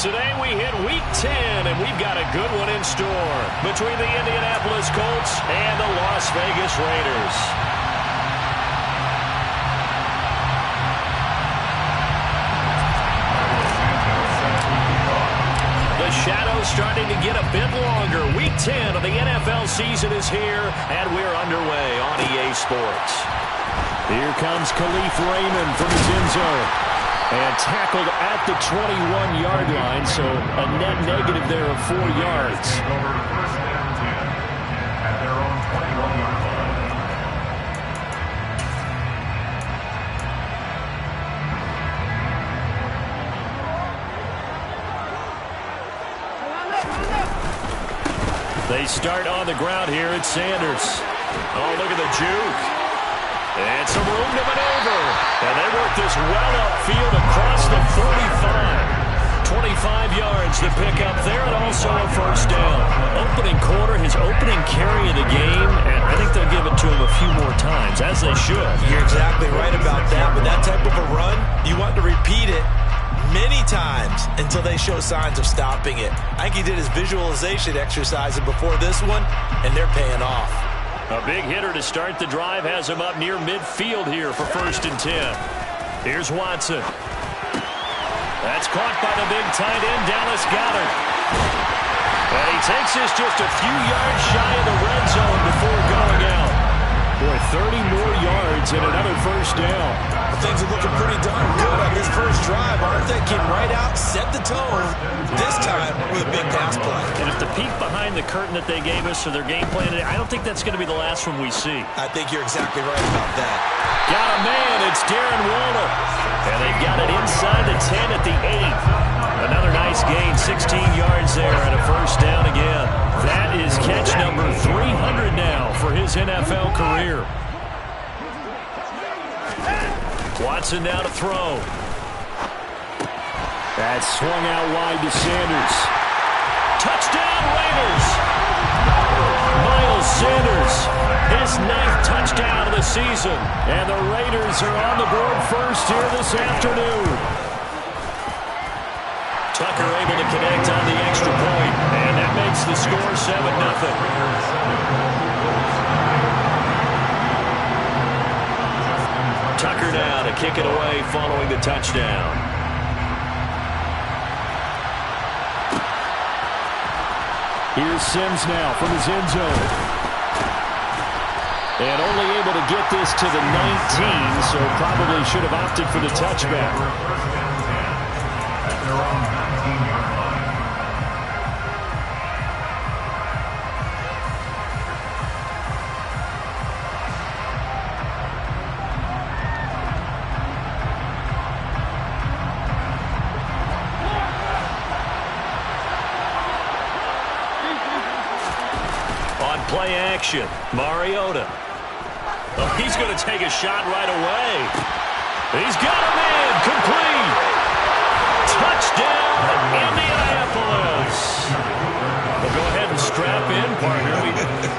Today we hit Week 10, and we've got a good one in store between the Indianapolis Colts and the Las Vegas Raiders. The shadow's starting to get a bit longer. Week 10 of the NFL season is here, and we're underway on EA Sports. Here comes Khalif Raymond from his end zone. And tackled at the 21-yard line, so a net negative there of 4 yards. First down 10 at their own 21-yard line. They start on the ground here. It's Sanders. Oh, look at the juke. And some room to maneuver. And they work this well upfield across the 45. 25 yards to pick up there, and also a first down. Opening quarter, his opening carry of the game, and I think they'll give it to him a few more times, as they should. You're exactly right about that. With that type of a run, you want to repeat it many times until they show signs of stopping it. I think he did his visualization exercise before this one, and they're paying off. A big hitter to start the drive has him up near midfield here for 1st and 10. Here's Watson. That's caught by the big tight end, Dallas Goedert. And he takes this just a few yards shy of the red zone before going out. Boy, 30 more yards and another first down. Things are looking pretty darn good on this first drive, aren't they? Came right out, set the tone, this time with a big pass play. And if the peek behind the curtain that they gave us for their game plan today, I don't think that's going to be the last one we see. I think you're exactly right about that. Got a man, it's Darren Waller. And they've got it inside the 10 at the 8. Another nice gain, 16 yards there and a first down again. That is catch number 300 now for his NFL career. Watson now to throw. That's swung out wide to Sanders. Touchdown Raiders! Miles Sanders, his 9th touchdown of the season. And the Raiders are on the board first here this afternoon. Tucker able to connect on the extra point. And that makes the score 7-0. Tucker now to kick it away following the touchdown. Here's Sims now from his end zone. And only able to get this to the 19, so probably should have opted for the touchback. First down 10 at their own 19-yard line. Play action. Mariota. Oh, he's going to take a shot right away. He's got a man. Complete. Touchdown, Indianapolis. Well, go ahead and strap in, partner.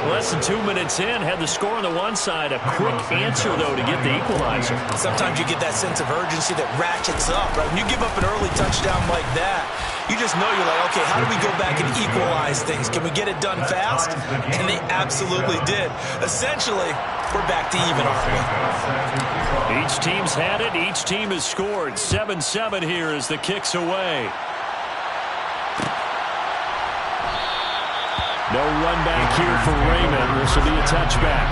Less than 2 minutes in. Had the score on the one side. A quick answer, though, to get the equalizer. Sometimes you get that sense of urgency that ratchets up, right? When you give up an early touchdown like that, you just know you're like, okay, how do we go back and equalize things? Can we get it done fast? And they absolutely did. Essentially, we're back to even, aren't we? Each team's had it. Each team has scored. 7-7 here as the kick's away. No run back here for Raymond. This will be a touchback.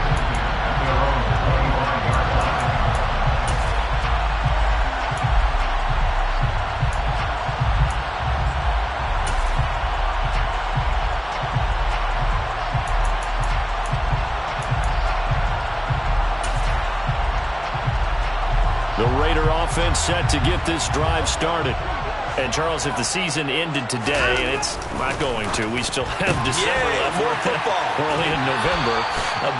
The Raider offense set to get this drive started. And, Charles, if the season ended today, and it's not going to, we still have December left. More football. We're only in November.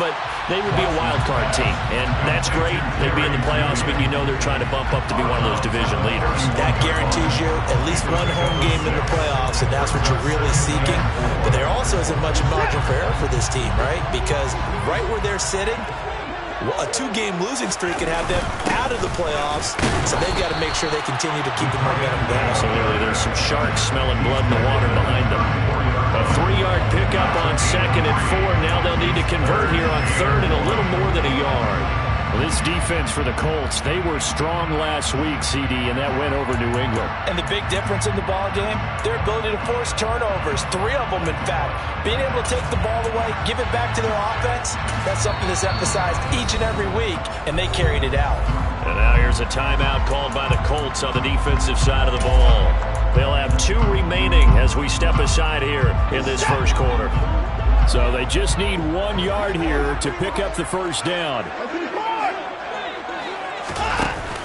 But they would be a wild card team, and that's great. They'd be in the playoffs, but you know they're trying to bump up to be one of those division leaders. That guarantees you at least one home game in the playoffs, and that's what you're really seeking. But there also isn't much margin for error for this team, right? Because right where they're sitting, Well, a 2-game losing streak could have them out of the playoffs, so they've got to make sure they continue to keep the momentum going. Absolutely. There's some sharks smelling blood in the water behind them. A 3-yard pickup on 2nd and 4. Now they'll need to convert here on 3rd and a little more than a yard. Well, this defense for the Colts, they were strong last week, CD, and that went over New England. And the big difference in the ball game, their ability to force turnovers, 3 of them, in fact. Being able to take the ball away, give it back to their offense, that's something that's emphasized each and every week, and they carried it out. And now here's a timeout called by the Colts on the defensive side of the ball. They'll have 2 remaining as we step aside here in this first quarter. So they just need 1 yard here to pick up the first down.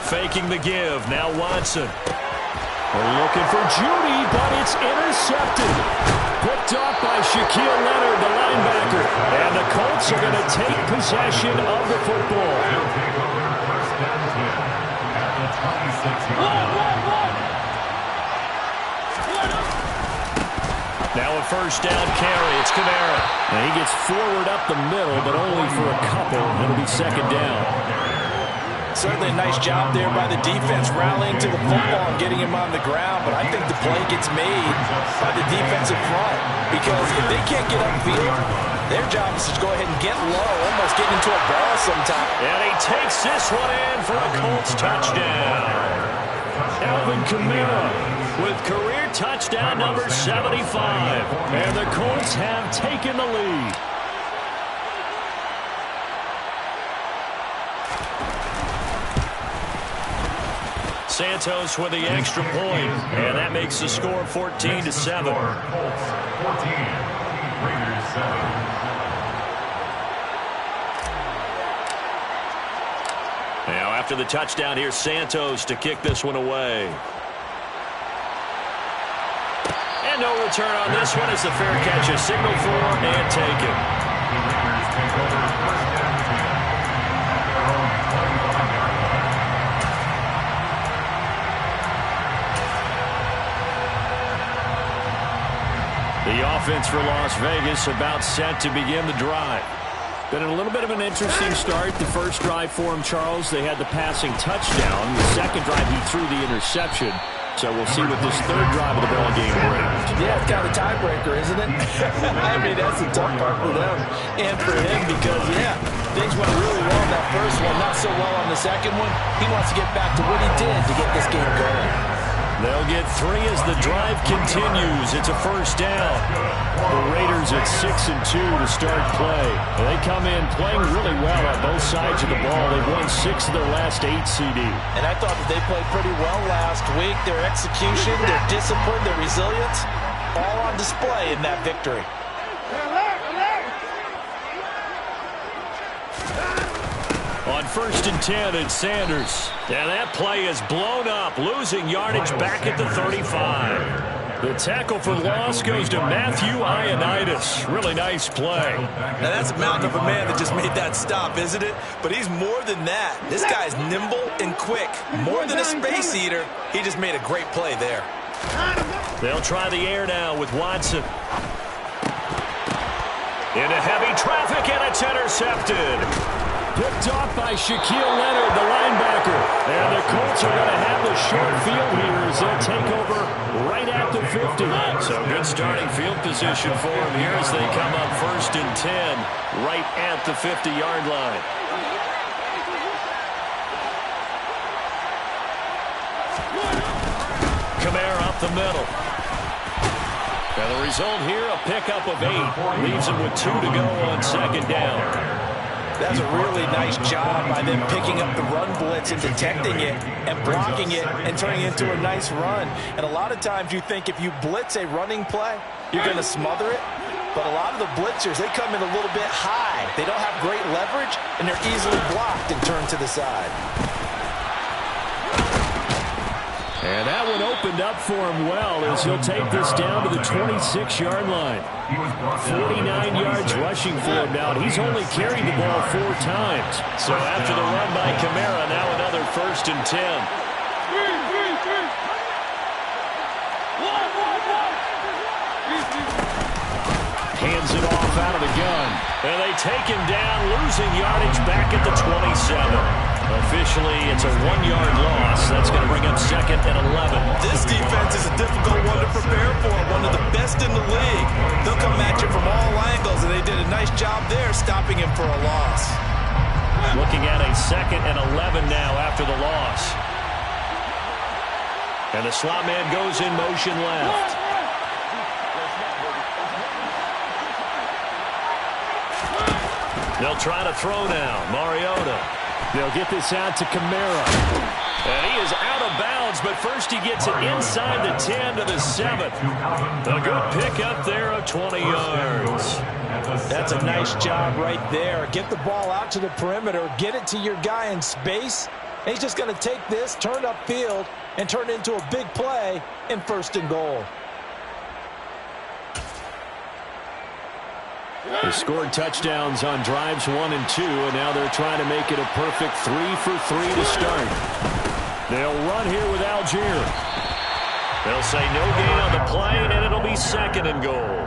Faking the give. Now Watson. We're looking for Judy, but it's intercepted. Picked off by Shaquille Leonard, the linebacker. And the Colts are going to take possession of the football. They'll take over first down 10 at the 26-yard line. Now a first down carry. It's Kamara. And he gets forward up the middle, but only for a couple. It'll be second down. Certainly a nice job there by the defense rallying to the football and getting him on the ground, but I think the play gets made by the defensive front because if they can't get upfield, their job is to go ahead and get low, almost getting into a ball sometime. And he takes this one in for a Colts touchdown. Alvin Kamara with career touchdown number 75. And the Colts have taken the lead. Santos with the extra point, and that makes the score 14-7. Colts 14, Raiders 7. Now after the touchdown, here's Santos to kick this one away. And no return on this one as the fair catch is signaled for and taken. The Raiders take over first down 10 at their own 25-yard line. The offense for Las Vegas about set to begin the drive. Been a little bit of an interesting start. The first drive for him, Charles, they had the passing touchdown. The second drive, he threw the interception. So we'll see what this third drive of the ball game brings. Yeah, it's kind of a tiebreaker, isn't it? I mean, that's the tough part for them and for him because, yeah, things went really well in that first one, not so well on the second one. He wants to get back to what he did to get this game going. They'll get 3 as the drive continues. It's a first down. The Raiders at 6-2 to start play. They come in playing really well on both sides of the ball. They've won 6 of their last 8, CD. And I thought that they played pretty well last week. Their execution, their discipline, their resilience, all on display in that victory. On 1st and 10, it's Sanders. And that play is blown up, losing yardage back at the 35. The tackle for loss goes to Matthew Ioannidis. Really nice play. Now that's a mountain of a man that just made that stop, isn't it? But he's more than that. This guy's nimble and quick. More than a space eater. He just made a great play there. They'll try the air now with Watson. Into heavy traffic, and it's intercepted. Picked off by Shaquille Leonard, the linebacker. And the Colts are going to have the short field here as they'll take over right at the 50. So good starting field position for them here as they come up 1st and 10 right at the 50-yard line. Kamara up the middle. And the result here, a pickup of 8. Leaves him with 2 to go on 2nd down. That's a really nice job by them picking up the run blitz and detecting it and blocking it and turning it into a nice run. And a lot of times you think if you blitz a running play, you're going to smother it. But a lot of the blitzers, they come in a little bit high. They don't have great leverage, and they're easily blocked and turned to the side. And that one opened up for him well as he'll take this down to the 26-yard line. 49 yards rushing for him now. He's only carried the ball 4 times. So after the run by Kamara, now another 1st and 10. Hands it off out of the gun. And they take him down, losing yardage back at the 27. Officially, it's a 1-yard loss. That's going to bring up 2nd and 11. This defense is a difficult one to prepare for, one of the best in the league. They'll come at you from all angles, and they did a nice job there stopping him for a loss. Looking at a 2nd and 11 now after the loss. And the slot man goes in motion left. They'll try to throw now. Mariota. They'll get this out to Kamara. And he is out of bounds, but first he gets it inside the 10 to the 7. A good pick up there of 20 yards. That's a nice job right there. Get the ball out to the perimeter, get it to your guy in space, and he's just going to take this, turn upfield, and turn it into a big play in 1st and goal. They scored touchdowns on drives 1 and 2, and now they're trying to make it a perfect 3 for 3 to start. They'll run here with Algier. They'll say no gain on the play, and it'll be 2nd and goal.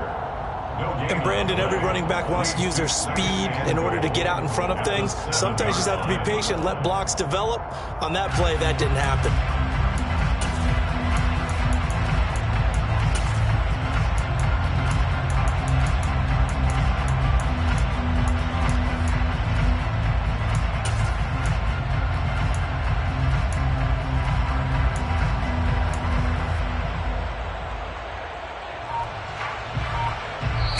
And Brandon, every running back wants to use their speed in order to get out in front of things. Sometimes you just have to be patient, let blocks develop. On that play, that didn't happen.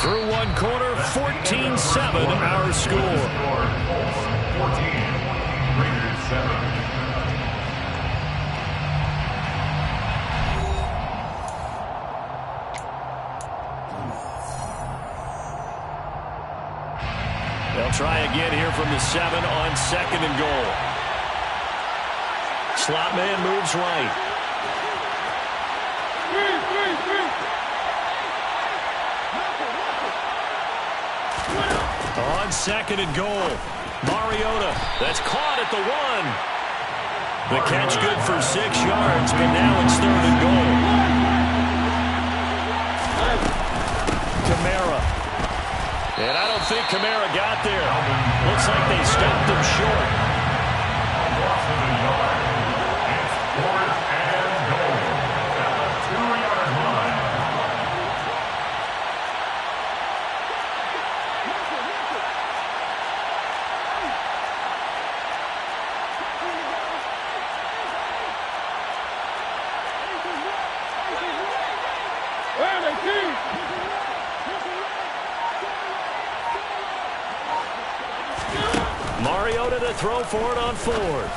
Through one quarter, 14-7 our score. 14, Raiders 7. They'll try again here from the 7 on 2nd and goal. Slot man moves right. On 2nd and goal, Mariota. That's caught at the 1. The catch good for 6 yards, but now it's 3rd and goal. Kamara. And I don't think Kamara got there. Looks like they stopped him short. Loss of a yard. It's 4th and goal at the 2-yard line. Mariota to throw for it on 4th.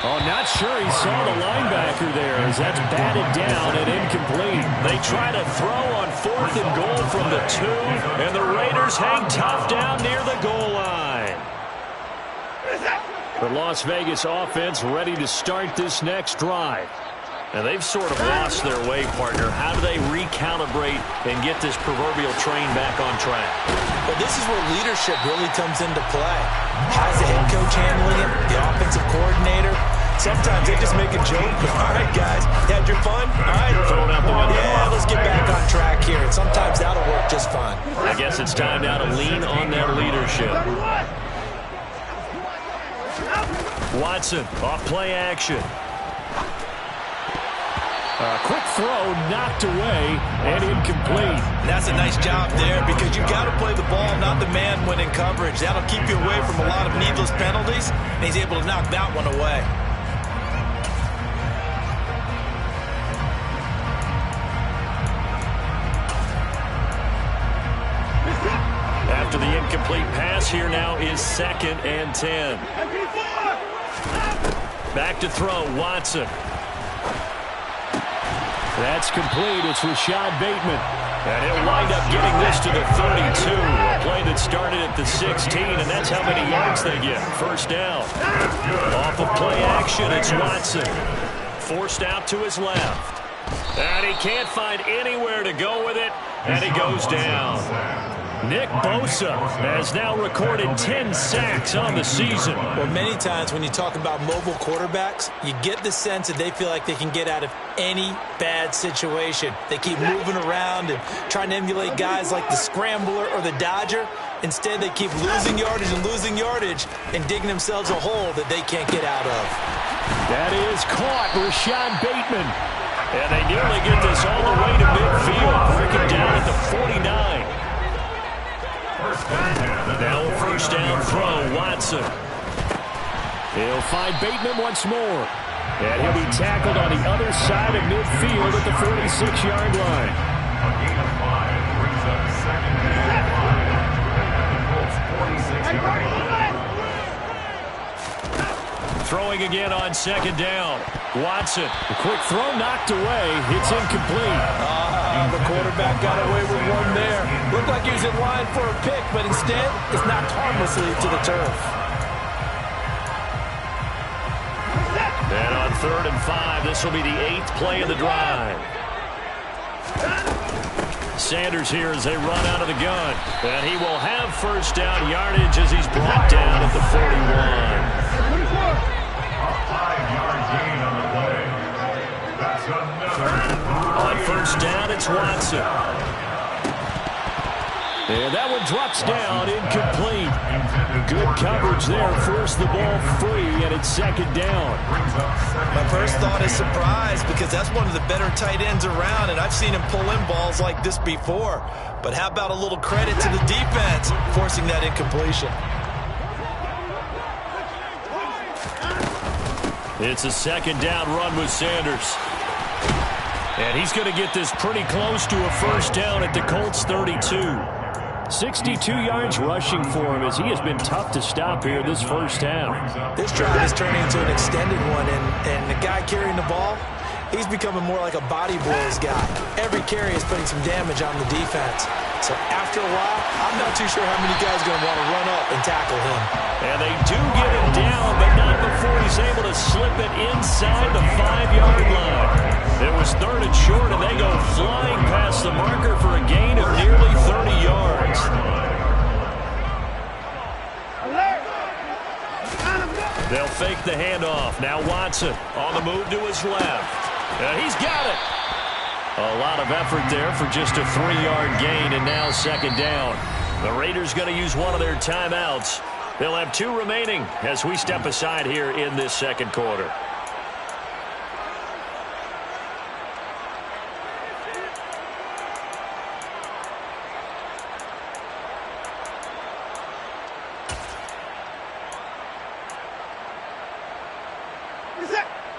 Oh, not sure he saw the linebacker there as that's batted down and incomplete. They try to throw on 4th and goal from the 2, and the Raiders hang tough down near the goal line. The Las Vegas offense ready to start this next drive. And they've sort of lost their way, partner. How do they recalibrate and get this proverbial train back on track? Well, this is where leadership really comes into play. How's the head coach handling it? The offensive coordinator? Sometimes they just make a joke. All right, guys, had your fun? All right, throw it out the window. Yeah, let's get back on track here. And sometimes that'll work just fine. I guess it's time now to lean on that leadership. Watson, off play action. Quick throw knocked away and incomplete. That's a nice job there because you've got to play the ball, not the man when in coverage. That'll keep you away from a lot of needless penalties, and he's able to knock that one away. After the incomplete pass, here now is 2nd and 10. Back to throw, Watson. That's complete. It's Rashad Bateman. And he'll wind up getting this to the 32. A play that started at the 16, and that's how many yards they get. First down. Off of play action, it's Watson. Forced out to his left. And he can't find anywhere to go with it, and he goes down. Nick Bosa has now recorded 10 sacks on the season. Well, many times when you talk about mobile quarterbacks, you get the sense that they feel like they can get out of any bad situation. They keep moving around and trying to emulate guys like the Scrambler or the Dodger. Instead, they keep losing yardage and digging themselves a hole that they can't get out of. That is caught, Rashad Bateman. And they nearly get this all the way to midfield. Breaking down at the 49. Now a first down throw, Watson. He'll find Bateman once more. And he'll be tackled on the other side of midfield at the 46-yard line. A gain of 5 brings up second and 5 at the Colts' 46-yard line. Throwing again on second down. Watson. The quick throw knocked away. It's incomplete. The quarterback got away with one there. Looked like he was in line for a pick, but instead, it's knocked harmlessly to the turf. And on 3rd and 5, this will be the 8th play of the drive. Sanders here as they run out of the gun. And he will have first down yardage as he's brought down at the 41. A 5-yard gain on the play. That's another. On first down, it's Watson. And that one drops down, incomplete. Good coverage there, forced the ball free, and it's second down. My first thought is surprise because that's one of the better tight ends around, and I've seen him pull in balls like this before. But how about a little credit to the defense forcing that incompletion? It's a second down run with Sanders. And he's going to get this pretty close to a first down at the Colts' 32. 62 yards rushing for him as he has been tough to stop here this first half. This drive is turning into an extended one, and the guy carrying the ball, he's becoming more like a body blows guy. Every carry is putting some damage on the defense. So after a while, I'm not too sure how many guys are going to want to run up and tackle him. And they do get him down, but not before he's able to slip it inside the 5-yard line. It was 3rd and short, and they go flying past the marker for a gain of nearly 30 yards. They'll fake the handoff. Now Watson on the move to his left. And he's got it. A lot of effort there for just a 3-yard gain, and now second down. The Raiders going to use one of their timeouts. They'll have 2 remaining as we step aside here in this second quarter.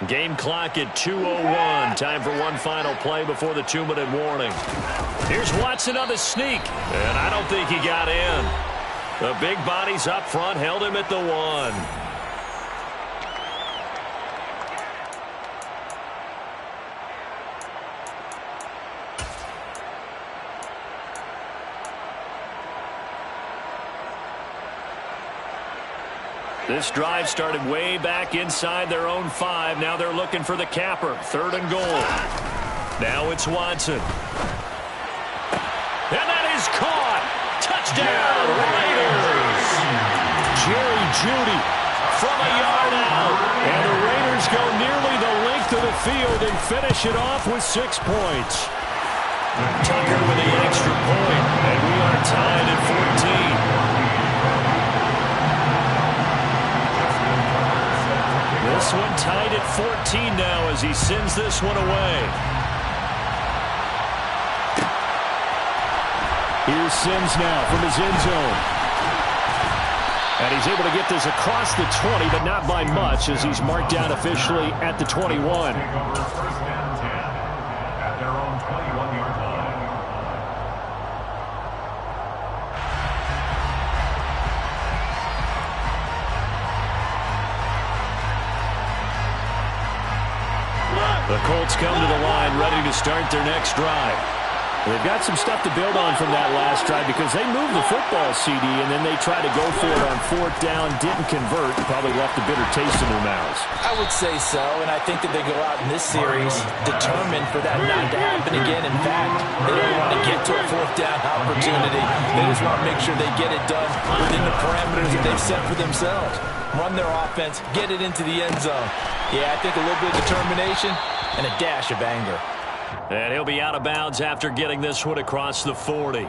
Game clock at 2:01. Time for one final play before the 2-minute warning. Here's Watson on the sneak, and I don't think he got in. The big bodies up front held him at the 1. This drive started way back inside their own 5. Now they're looking for the capper. 3rd and goal. Now it's Watson. And that is caught. Touchdown, Raiders. Jerry Jeudy From a yard out. And the Raiders go nearly the length of the field and finish it off with 6 points. Tucker with the extra point. And we are tied at 14. This one tied at 14 now as he sends this one away. Here's Sims now from his end zone. And he's able to get this across the 20, but not by much as he's marked down officially at the 21. Take over first down 10 at their own 21-yard line. The Colts come to the line ready to start their next drive. They've got some stuff to build on from that last drive because they moved the football, CD, and then they tried to go for it on 4th down, didn't convert, probably left a bitter taste in their mouths. I would say so, and I think that they go out in this series determined for that not to happen again. In fact, they don't want to get to a 4th down opportunity. They just want to make sure they get it done within the parameters that they've set for themselves. Run their offense, get it into the end zone. Yeah, I think a little bit of determination and a dash of anger. And he'll be out of bounds after getting this one across the 40.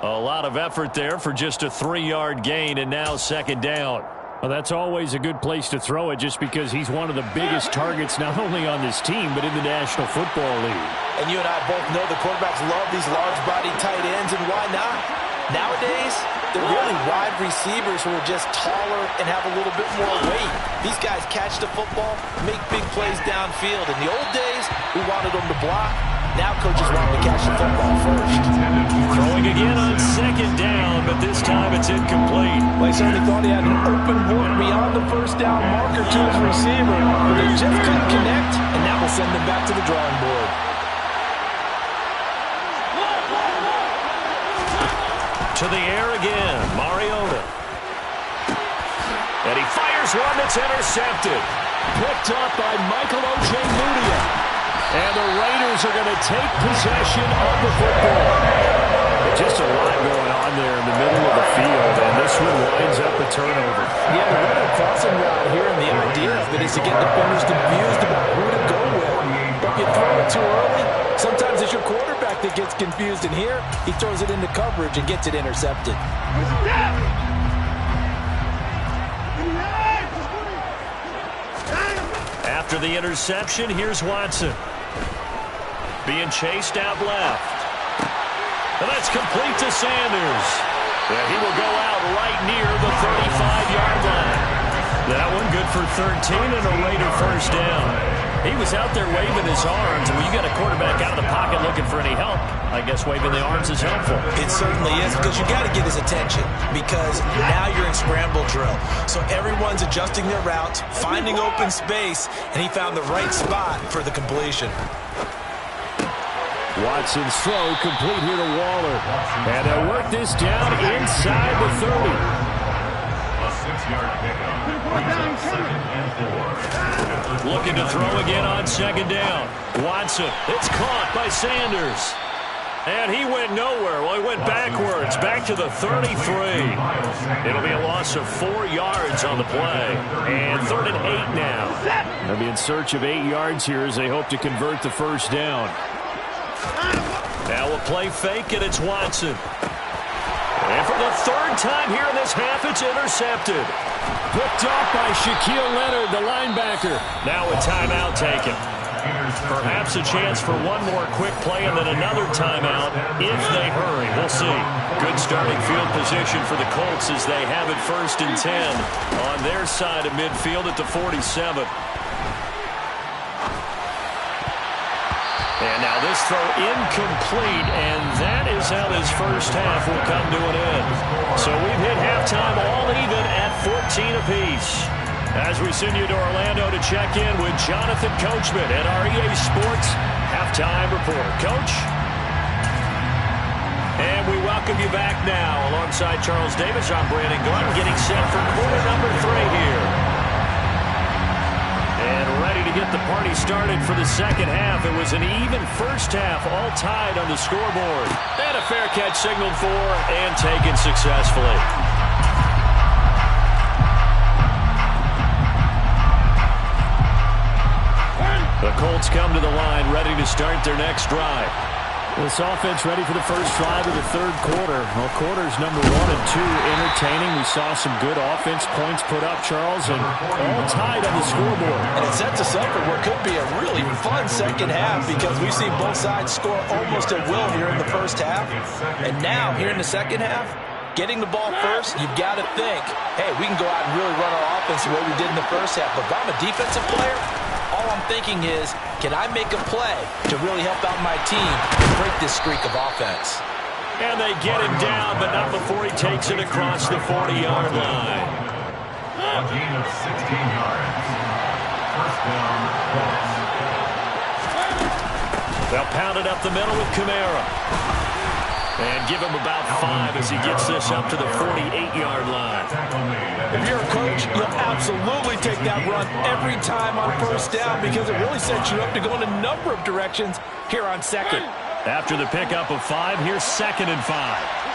A lot of effort there for just a 3-yard gain, and now 2nd down. Well, that's always a good place to throw it just because he's one of the biggest targets not only on this team but in the National Football League. And you and I both know the quarterbacks love these large-bodied tight ends, and why not? Nowadays, they're really wide receivers who are just taller and have a little bit more weight. These guys catch the football, make big plays downfield. In the old days, we wanted them to block. Now coaches want them to catch the football first. Throwing again on 2nd down, but this time it's incomplete. Well, he certainly thought he had an open look beyond the 1st down marker to his receiver, but they just couldn't connect, and that will send them back to the drawing board. To the air again, Mariota. And he fires one that's intercepted. Picked up by Michael Ojemudia. And the Raiders are going to take possession of the football. Just a lot going on there in the middle of the field, and this one winds up a turnover. Yeah, the running crossing route here, and the idea of it is to get defenders confused about who to go with. But if you throw it too early, sometimes it's your quarterback that gets confused, and here he throws it into coverage and gets it intercepted. After the interception, here's Watson. Being chased out left. And that's complete to Sanders. And he will go out right near the 35-yard line. That one good for 13 and a Raider 1st down. He was out there waving his arms. When you got a quarterback out of the pocket looking for any help, I guess waving the arms is helpful. It certainly is, because you got to get his attention, because now you're in scramble drill. So everyone's adjusting their routes, finding open space, and he found the right spot for the completion. Watson's throw complete here to Waller. And they'll work this down inside the 30. A 6-yard pickup. 2nd and 4. Looking to throw again on 2nd down. Watson, it's caught by Sanders. And he went nowhere. Well, he went backwards, back to the 33. It'll be a loss of 4 yards on the play. And 3rd and 8 now. They'll be in search of 8 yards here as they hope to convert the 1st down. Now a play fake, and it's Watson. And for the 3rd time here in this half, it's intercepted. Picked off by Shaquille Leonard, the linebacker. Now a timeout taken. Perhaps a chance for one more quick play and then another timeout if they hurry. We'll see. Good starting field position for the Colts as they have it 1st and 10 on their side of midfield at the 47. And now this throw incomplete, and that is how this 1st half will come to an end. So we've hit halftime all even at 14 apiece. As we send you to Orlando to check in with Jonathan Coachman at our EA Sports Halftime Report. Coach? And we welcome you back now. Alongside Charles Davis, I'm Brandon Glenn, getting set for quarter number 3 here. And ready to get the party started for the 2nd half. It was an even 1st half, all tied on the scoreboard. And a fair catch signaled for and taken successfully. The Colts come to the line, ready to start their next drive. This offense ready for the first drive of the 3rd quarter. Well, quarters number 1 and 2 entertaining. We saw some good offense points put up, Charles, and all tied on the scoreboard. And it sets us up for what could be a really fun 2nd half, because we've seen both sides score almost at will here in the 1st half. And now, here in the 2nd half, getting the ball first, you've got to think, hey, we can go out and really run our offense the way we did in the 1st half. But if I'm a defensive player, all I'm thinking is, can I make a play to really help out my team and break this streak of offense? And they get him down, but not before he takes it across the 40-yard line. A gain of 16 yards. 1st down, Colts. They'll pound it up the middle with Kamara. And give him about 5 as he gets this up to the 48-yard line. If you're a coach, you'll absolutely take that run every time on first down because it really sets you up to go in a number of directions here on second. After the pickup of 5, here's 2nd and 5.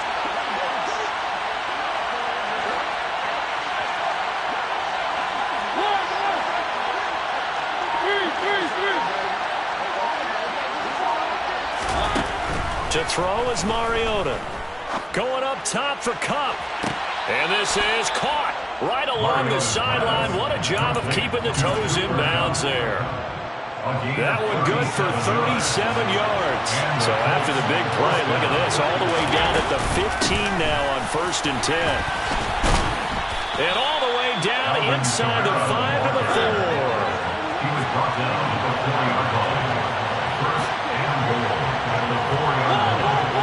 To throw is Mariota. Going up top for Kupp. And this is caught right along the sideline. What a job of keeping the toes in bounds there. That one good for 37 yards. So after the big play, look at this, all the way down at the 15 now on 1st and 10. And all the way down inside the 5 to the 4. He was brought down to the 4-yard line. 1st and goal at the 4-yard line.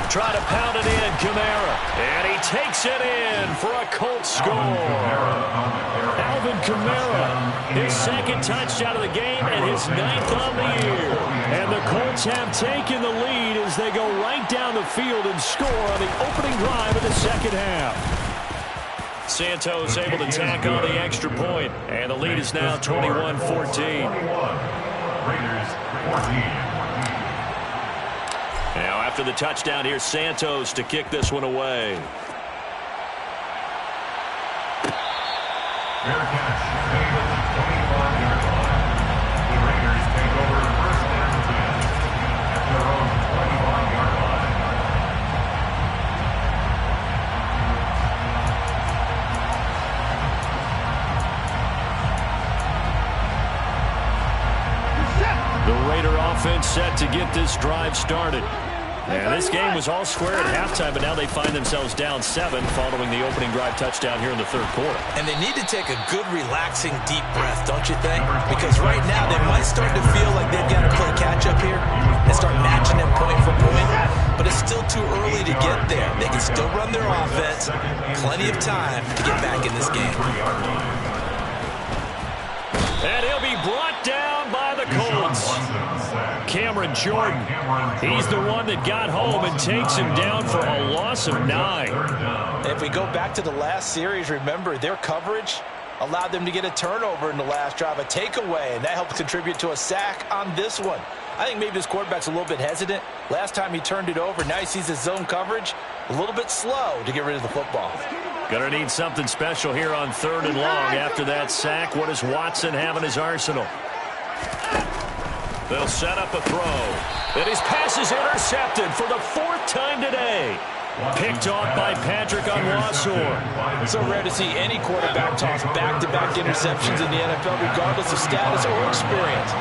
Try to pound it in, Kamara. And he takes it in for a Colts score. Alvin Kamara, his 2nd touchdown of the game and his 9th on the year. And the Colts have taken the lead as they go right down the field and score on the opening drive of the 2nd half. Santos able to tack on the extra point, and the lead is now 21-14. Raiders 14. Now after the touchdown, here's Santos to kick this one away. Fair catch made at the 25-yard line. The Raiders take over 1st and 10 at their own 25-yard line. The Raider offense set to get this drive started. And this game was all square at halftime, but now they find themselves down 7 following the opening drive touchdown here in the 3rd quarter. And they need to take a good, relaxing, deep breath, don't you think? Because right now they might start to feel like they've got to play catch-up here and start matching them point for point. But it's still too early to get there. They can still run their offense. Plenty of time to get back in this game. And he'll be brought down by the Colts. Cameron Jordan, he's the one that got home and takes him down for a loss of 9. If we go back to the last series, remember, their coverage allowed them to get a turnover in the last drive, a takeaway, and that helped contribute to a sack on this one. I think maybe this quarterback's a little bit hesitant. Last time he turned it over, now he sees his zone coverage a little bit slow to get rid of the football. Gonna need something special here on 3rd and long after that sack. What does Watson have in his arsenal? They'll set up a throw. And his pass is intercepted for the 4th time today. Picked off by Patrick Onwuasor. So rare to see any quarterback toss back-to-back interceptions in the NFL, regardless of status or experience.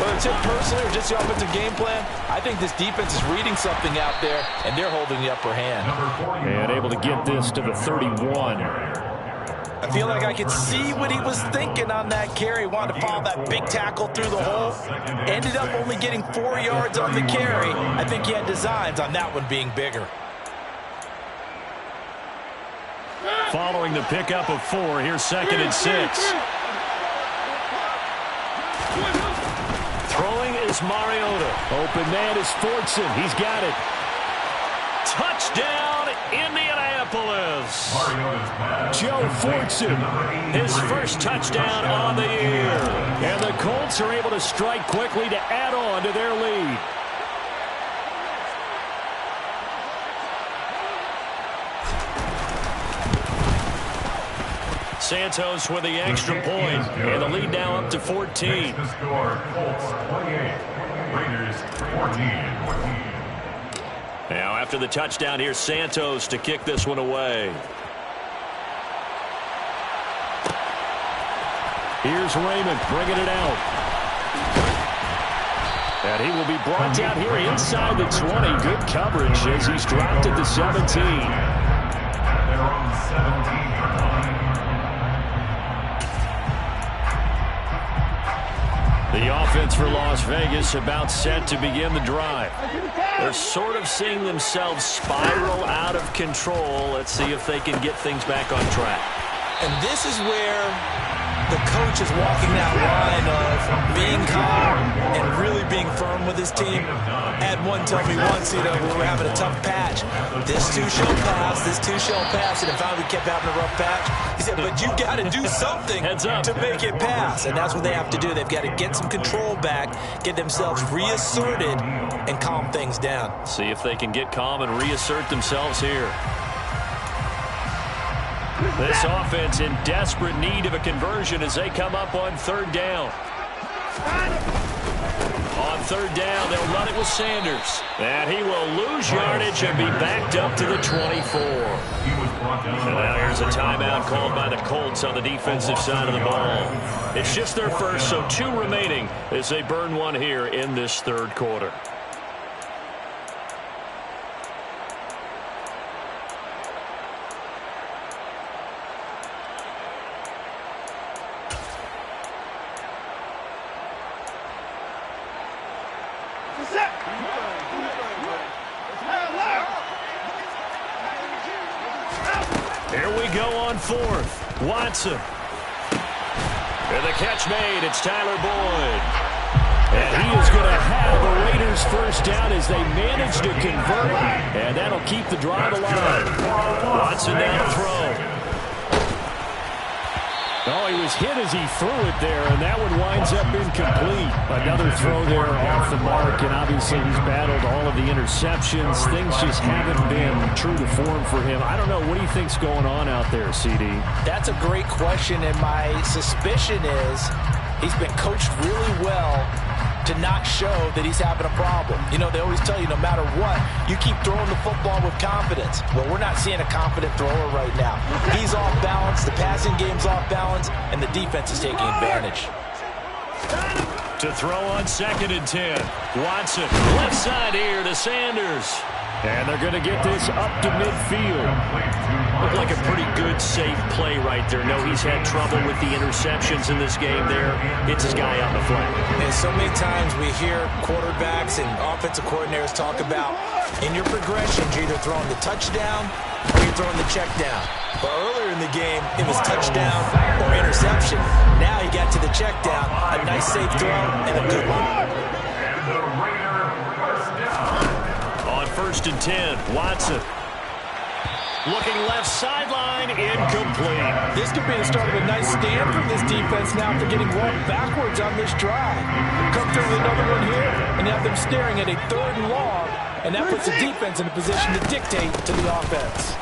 Whether it's him personally or just the offensive game plan, I think this defense is reading something out there, and they're holding the upper hand. And able to get this to the 31. I feel like I could see what he was thinking on that carry. Wanted to follow that big tackle through the hole. Ended up only getting 4 yards on the carry. I think he had designs on that one being bigger. Following the pickup of 4, here's 2nd and 6. Throwing is Mariota. Open man is Fortson. He's got it. Touchdown, Indianapolis. Joe Fortson. His first touchdown on the year. And the Colts are able to strike quickly to add on to their lead. Santos with the extra point, and the lead now up to 14. The score, Colts 28, Raiders 14. Now after the touchdown, here's Santos to kick this one away. Here's Raymond bringing it out. And he will be brought down here inside the 20. Good coverage as he's dropped at the 17. They're on the 17-yard line. The offense for Las Vegas about set to begin the drive. They're sort of seeing themselves spiral out of control. Let's see if they can get things back on track. And this is where the coach is walking that line of being calm and really being firm with his team. I had one tell me once, we were having a tough patch. This too shall pass, this too shall pass. And if we kept having a rough patch, he said, but you've got to do something to make it pass. And that's what they have to do. They've got to get some control back, get themselves reasserted, and calm things down. See if they can get calm and reassert themselves here. This offense in desperate need of a conversion as they come up on third down. On third down, they'll run it with Sanders. And he will lose yardage and be backed up to the 24. And now here's a timeout called by the Colts on the defensive side of the ball. It's just their first, so 2 remaining as they burn one here in this third quarter. Here we go on fourth. Watson. And the catch made. It's Tyler Boyd. And he is going to have a Raiders first down as they manage to convert. And that'll keep the drive alive. Watson down to throw. Oh, he was hit as he threw it there, and that one winds up incomplete. Another throw there off the mark, and obviously he's battled all of the interceptions. Things just haven't been true to form for him. I don't know. What do you think's going on out there, CD? That's a great question, and my suspicion is he's been coached really well to not show that he's having a problem. You know, they always tell you no matter what, you keep throwing the football with confidence. Well, we're not seeing a confident thrower right now. He's off balance, the passing game's off balance, and the defense is taking advantage. To throw on 2nd and 10. Watson, left side here to Sanders. And they're going to get this up to midfield. Looked like a pretty good, safe play right there. No, he's had trouble with the interceptions in this game there. Hits his guy out in the flat. And so many times we hear quarterbacks and offensive coordinators talk about in your progressions, you're either throwing the touchdown or you're throwing the check down. But earlier in the game, it was touchdown or interception. Now he got to the check down. A nice, safe throw and a good one. On 1st and 10, Watson. Looking left sideline, incomplete. This could be the start of a nice stand from this defense now for getting walked backwards on this drive. Come through with another one here and have them staring at a 3rd and long, and that puts the defense in a position to dictate to the offense.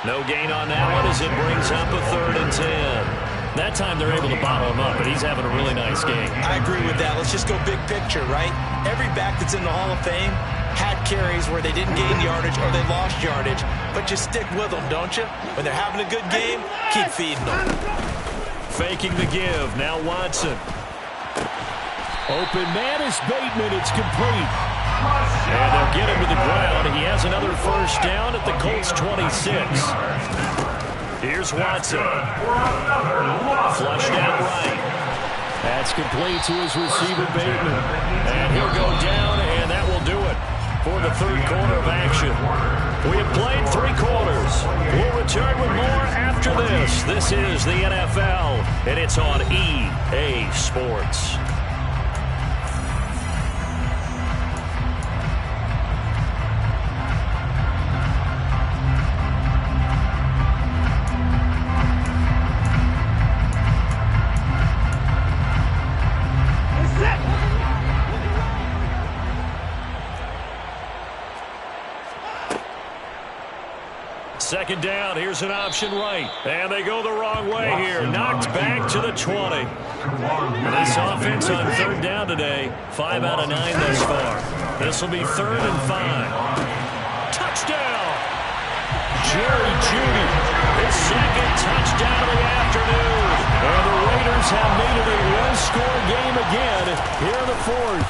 No gain on that one as it brings up a 3rd and 10. That time they're able to bottle him up, but he's having a really nice game. I agree with that. Let's just go big picture, right? Every back that's in the Hall of Fame had carries where they didn't gain yardage or they lost yardage, but you stick with them, don't you? When they're having a good game, keep feeding them. Faking the give. Now Watson. Open man is Bateman. It's complete. And they'll get him to the ground. He has another first down at the Colts 26. Here's Watson. Flushed out right. That's complete to his receiver, Bateman. And he'll go down, and that will do it for the third quarter of action. We have played 3 quarters. We'll return with more after this. This is the NFL, and it's on EA Sports. Second down, here's an option right. And they go the wrong way here. Knocked back to the 20. This offense on third down today, 5 out of 9 thus far. This will be 3rd and 5. Touchdown! Jerry Jeudy, his 2nd touchdown of the afternoon. And the Raiders have made it a one-score game again here in the 4th.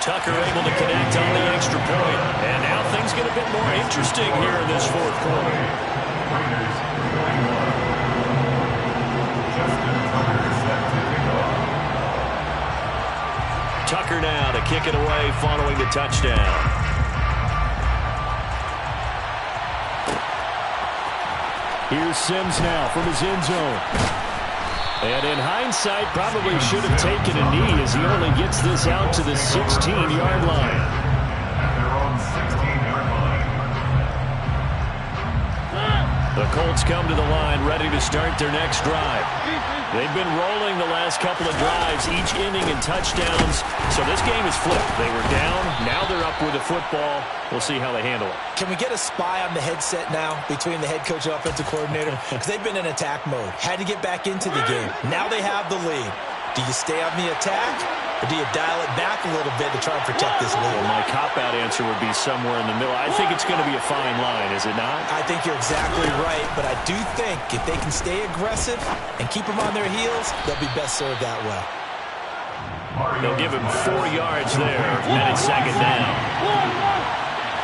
Tucker able to connect on the extra point. And now things get a bit more interesting here in this 4th quarter. Tucker now to kick it away following the touchdown. Here's Sims now from his end zone. And in hindsight, probably should have taken a knee as he only gets this out to the 16-yard line. At their own 16-yard line. The Colts come to the line ready to start their next drive. They've been rolling the last couple of drives, each inning in touchdowns. So this game is flipped. They were down. Now they're up with the football. We'll see how they handle it. Can we get a spy on the headset now between the head coach and offensive coordinator? Because they've been in attack mode. Had to get back into the game. Now they have the lead. Do you stay on the attack, or do you dial it back a little bit to try and protect this lead? Well, my cop-out answer would be somewhere in the middle. I think it's going to be a fine line, is it not? I think you're exactly right, but I do think if they can stay aggressive and keep them on their heels, they'll be best served that way. They'll give him 4 yards there, and it's second down.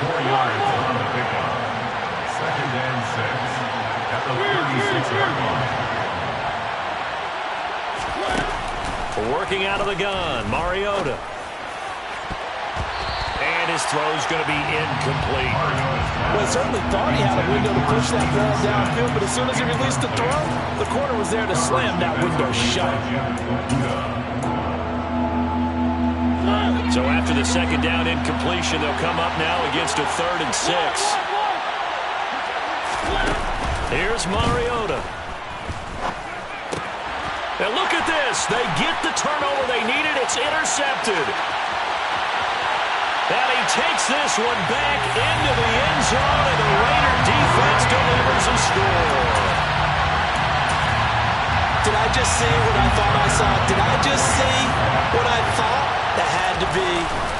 4 yards on the pickup. Second and 6 at the 36-yard line. Working out of the gun, Mariota. And his throw's going to be incomplete. Well, he certainly thought he had a window to push that ball downfield, but as soon as he released the throw, the corner was there to slam that window shut. So after the second down incompletion, they'll come up now against a 3rd and 6. Here's Mariota. And look at this. They get the turnover they needed. It's intercepted. And he takes this one back into the end zone, and the Raider defense delivers a score. Did I just see what I thought I saw? Did I just see what I thought? That had to be.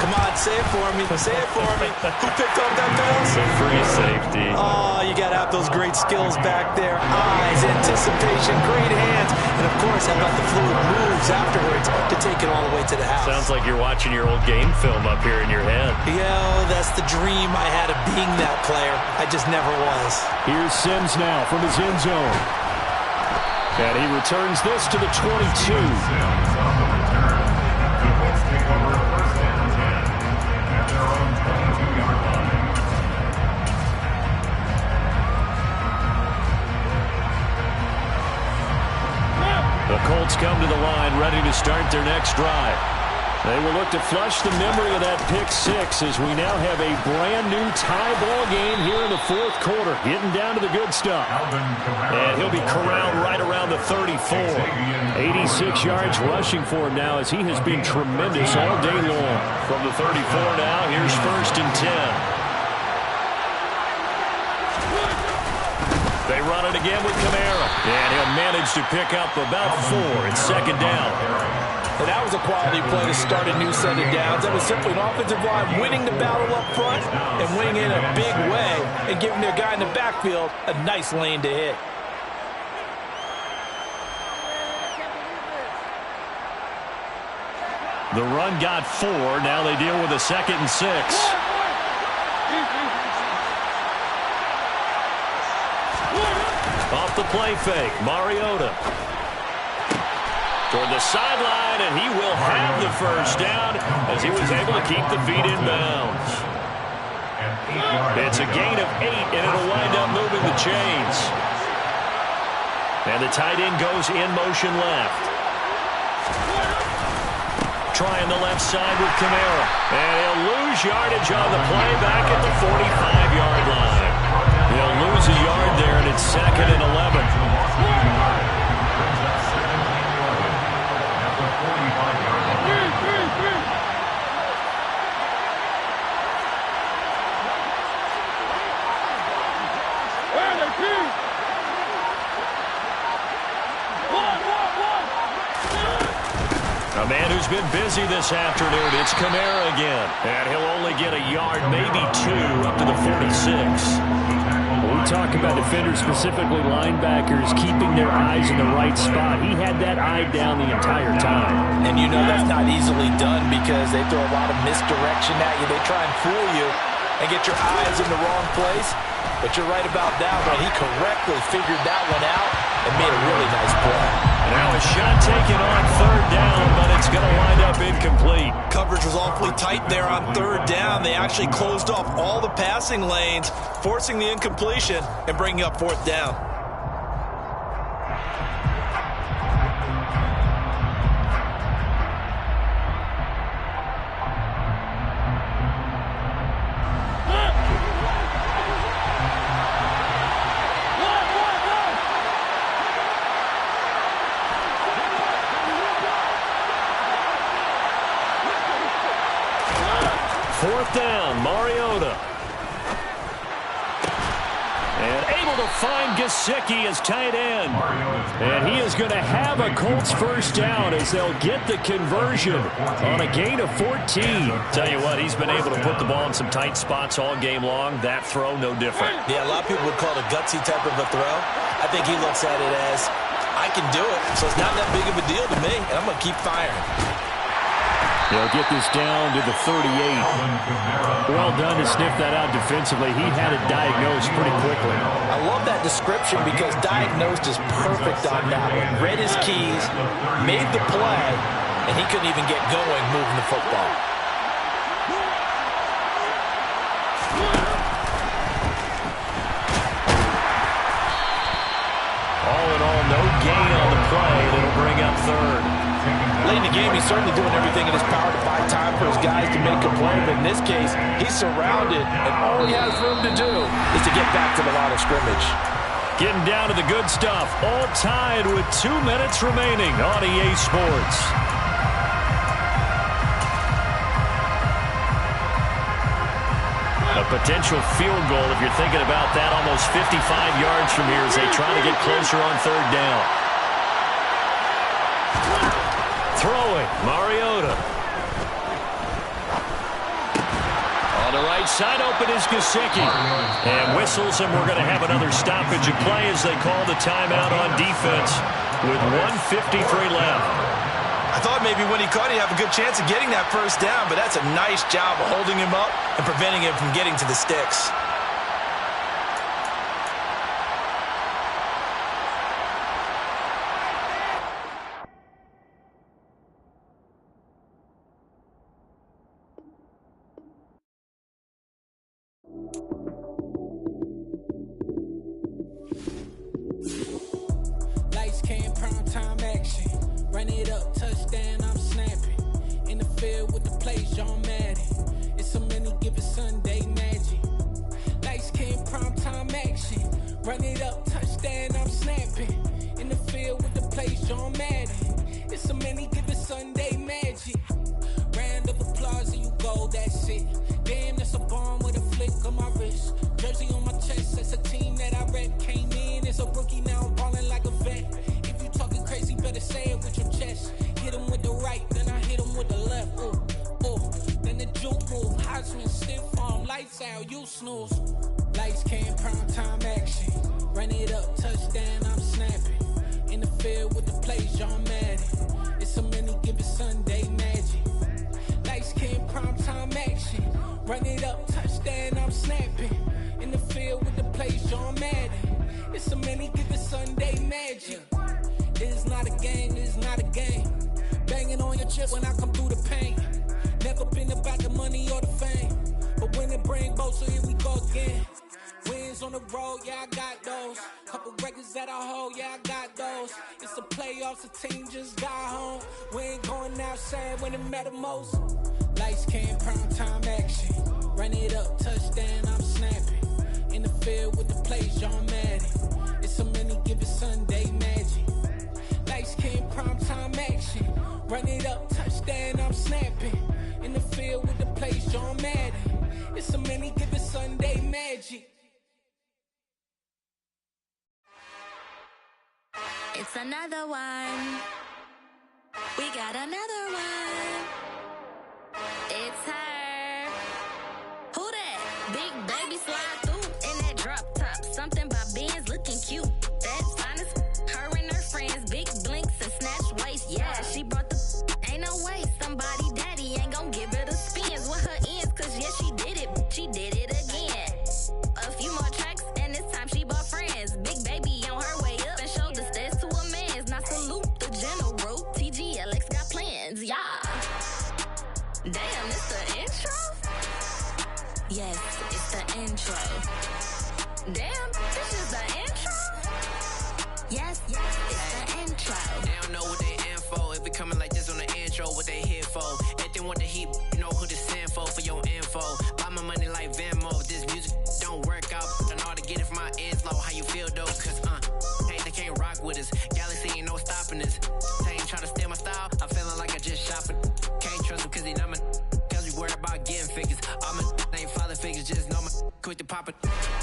Come on, say it for me. Say it for me. Who picked up that pass? The free safety. Oh, you got to have those great skills back there. Eyes, anticipation, great hands. And, of course, how about the fluid moves afterwards to take it all the way to the house? Sounds like you're watching your old game film up here in your head. Yeah, that's the dream I had of being that player. I just never was. Here's Sims now from his end zone. And he returns this to the 22. The Colts come to the line ready to start their next drive. They will look to flush the memory of that pick 6 as we now have a brand-new tie ball game here in the 4th quarter. Getting down to the good stuff. And he'll be corralled right around the 34. 86 yards rushing for him now as he has been tremendous all day long. From the 34 now, here's 1st and 10. They run it again with Kamara. And he'll manage to pick up about 4. It's second down. And that was a quality play to start a new set of downs. That was simply an offensive line winning the battle up front and winning in a big way and giving their guy in the backfield a nice lane to hit. The run got 4. Now they deal with a 2nd and 6. Off the play fake, Mariota. Toward the sideline, and he will have the first down as he was able to keep the feet in bounds. It's a gain of 8, and it'll wind up moving the chains. And the tight end goes in motion left. Trying the left side with Kamara. And he'll lose yardage on the play back at the 45-yard line. He'll lose a yard there, and it's 2nd and 11. A man who's been busy this afternoon, it's Kamara again. And he'll only get a yard, maybe 2, up to the 46. When we talk about defenders, specifically linebackers, keeping their eyes in the right spot, he had that eye down the entire time. And you know that's not easily done because they throw a lot of misdirection at you. They try and fool you and get your eyes in the wrong place. But you're right about that one. He correctly figured that one out and made a really nice play. Now a shot taken on 3rd down, but it's going to wind up incomplete. Coverage was awfully tight there on 3rd down. They actually closed off all the passing lanes, forcing the incompletion and bringing up 4th down. 4th down, Mariota. And able to find Gesicki as tight end. And he is going to have a Colts first down as they'll get the conversion on a gain of 14. Tell you what, he's been able to put the ball in some tight spots all game long. That throw, no different. Yeah, a lot of people would call it a gutsy type of a throw. I think he looks at it as, I can do it, so it's not that big of a deal to me, and I'm going to keep firing. They'll get this down to the 38. Well done to sniff that out defensively. He had it diagnosed pretty quickly. I love that description because diagnosed is perfect on that one. Read his keys, made the play, and he couldn't even get going moving the football. All in all, no gain on the play. That'll bring up 3rd. Late in the game, he's certainly doing everything in his power to buy time for his guys to make a play. But in this case, he's surrounded, and all he has room to do is to get back to the line of scrimmage. Getting down to the good stuff. All tied with 2 minutes remaining on EA Sports. A potential field goal, if you're thinking about that, almost 55 yards from here as they try to get closer on 3rd down. Throwing, Mariota. On the right side, open is Gesicki. And whistles, and we're going to have another stoppage of play as they call the timeout on defense with 1:53 left. I thought maybe when he caught it, he'd have a good chance of getting that first down, but that's a nice job of holding him up and preventing him from getting to the sticks. Lights, cam, prime time action. Run it up, touchdown, I'm snapping. In the field with the plays, John Madden. It's a many given Sunday magic. Lights, cam, prime time action. Run it up, touchdown, I'm snapping. In the field with the plays, John Madden. It's a many given Sunday magic. Round of applause and you go, that's it. Damn, that's a bomb with a flick on my wrist. Jersey on my chest, that's a team that I rep. Came in as a rookie, now I'm balling like a vet. If you talking crazy, better say it with your chest. Hit him with the right, then I hit him with the left. Ooh, ooh. Then the juke move, Heisman, stiff arm, lights out, you snooze. Lights, cam, prime time action. Run it up, touchdown, I'm snapping. In the field with the plays, John Madden. It's a many given Sunday magic. Lights, cam, prime time action. Run it up, touchdown, I'm snapping. In the field with the plays, John Madden. It's a many given Sunday magic. It is not a game, it is not a game. Banging on your chip when I come through the paint. Never been about the money or the fame. But when it bring both, so here we go again. Wins on the road, yeah, I got those. Couple records that I hold, yeah, I got those. It's the playoffs, the team just got home. We ain't going outside when it matter most. Lights, cam, prime time action. Run it up, touchdown, I'm snapping. In the field with the plays, John Madden. It's a many given Sunday magic. Lights, cam, prime time action. Run it up, touchdown, I'm snapping. In the field with the plays, John Madden. It's a many given Sunday magic. It's another one. We got another one. It's her. Who that? Big baby slide through in that drop top. Something by Benz looking cute. That's honest. Her and her friends, big blinks and snatch waist. Yeah, she brought the. Ain't no way somebody daddy ain't gon' give her the spins with her ends. Cause yeah, she did it. She did it again. A few more tracks and this time she bought friends. Big baby on her way up and showed the stairs to a man's. Now salute the general. TGLX got plans, yeah. Damn, it's the intro? Yes, it's the intro. Damn, this is the intro? Yes, it's the intro. They don't know what they in for. If we coming like this on the intro, what they here for? If they want the heat, you know who to send for your info. Buy my money like Venmo. If this music don't work out, I know how to get it from my ends low. How you feel though? Cause hey, they can't rock with us. Galaxy ain't no stopping us. They ain't trying to steal my style. I'm feeling like I just shopping. Can't trust them cause they not my. Cause we worried about getting figures. All my quick to pop it.